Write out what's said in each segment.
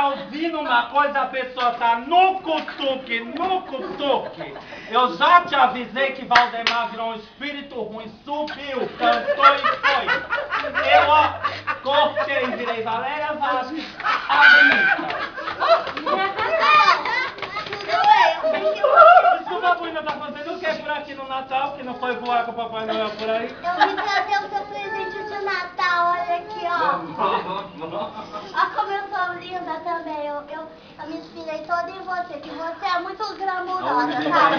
ouvindo uma coisa, a pessoa tá no cutuque, no cutuque. Eu já te avisei que Valdemar virou um espírito ruim, subiu, cantou e foi. Eu, ó, cortei e virei Valéria Vasquez, a bonita. Desculpa, a bonita tá fazendo o que por aqui no Natal, que não foi voar com o Papai Noel por aí? Eu vim trazer o seu presente de Natal, olha aqui, ó. Olha como eu sou linda também. Eu me inspirei toda em você, que você é muito glamourosa, sabe?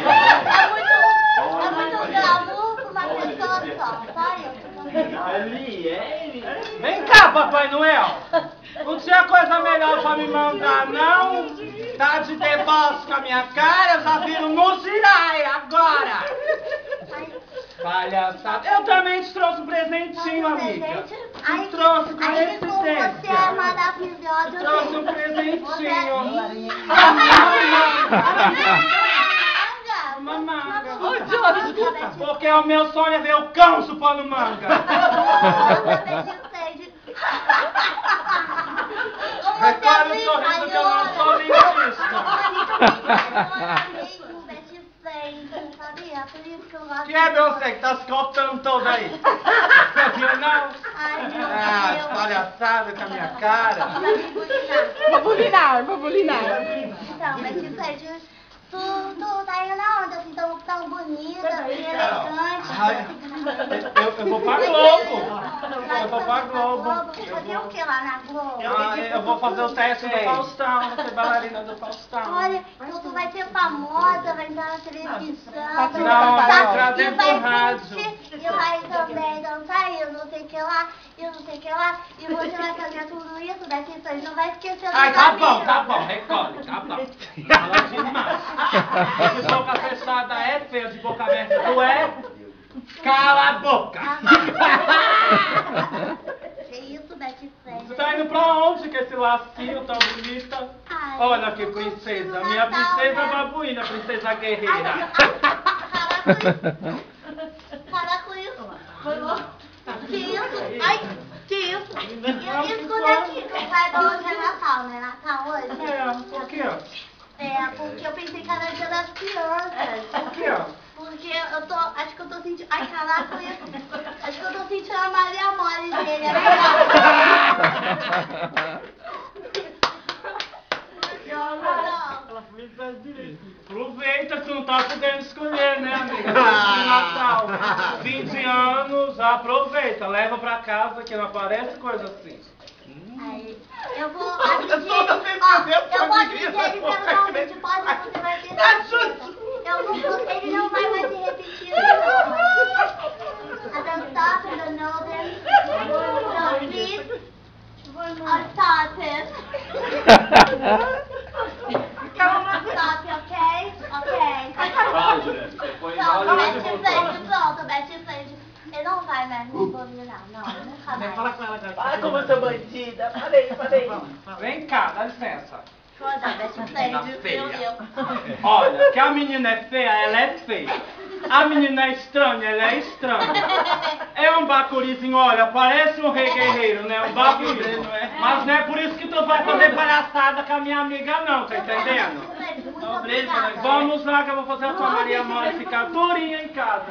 É muito glamour pra uma pessoa só, sabe? Vem cá, Papai Noel. Não tinha coisa melhor pra me mandar, não? Tá de deboche com a minha cara, já viram no girai agora. Palhaçada. Eu também te trouxe um presentinho, amiga. Te trouxe com resistência. Você é maravilhosa. Te trouxe um presentinho. Uma manga. Porque o meu sonho é ver o cão chupando manga. Recolhe o sorriso que eu não sou linguista. Que é, meu Zé, que tá se cortando todo aí? Você viu, não? Ai, meu Deus. Ah, palhaçada com a minha cara. Vou bulinar. Então, Betty Fred, tu tá indo na onda, assim, tão bonita, bem elegante. Ai, eu vou pra Globo. Eu vou pra Globo. Fazer o que lá na Globo? Eu vou fazer o teste do Faustão, vou ser bailarina do Faustão. Olha, então tu vai ser famosa, vai entrar na televisão. Não, vai entrar dentro do rádio. E vai também dançar, e eu não sei o que lá, e eu não sei o que lá. E você vai fazer tudo isso, Betty Fred, não vai esquecer do Ai, tá bom, recolhe, tá bom. Fala demais. De boca fechada é feio, de boca aberta tu é? Cala a boca! Que isso, Betty Fred? Você tá indo pra onde com esse lacinho tão bonita? Ai, Olha que princesa, minha princesa babuína, princesa guerreira. Para com isso. Que isso? Ai, que isso? Escuta aqui, que o pai hoje é Natal, né? Natal hoje? É, por quê? É, porque eu pensei que era dia das crianças. Por quê? Porque acho que eu tô sentindo, ai caraca, acho que eu tô sentindo a Maria Mole dele, é Aproveita que tu não tá podendo escolher, né, amiga? De Natal, fim de anos, aproveita, leva pra casa que não aparece coisa assim. Aí, eu vou dizer que pelo nome de pode você vai ter eu não vou, ele não vai mais se repetir I don't stop and don't know them. So please, stop it. Stop, ok? Ok. Pronto, Betty Fred. Ele não vai mais me dominar, não, nunca mais. Fala com ela, cara. Para como eu sou bandida. Parei. Vem cá, dá licença. Foda, Betty Fred, Olha, que a menina é feia, ela é feia. A menina é estranha, ela é estranha. É um bacurizinho, olha, parece um rei guerreiro, né? Um bacuri. Mas não é por isso que tu vai fazer palhaçada com a minha amiga, não, tá entendendo? Muito obrigada. Vamos lá que eu vou fazer a tua Maria Mole ficar durinha em casa.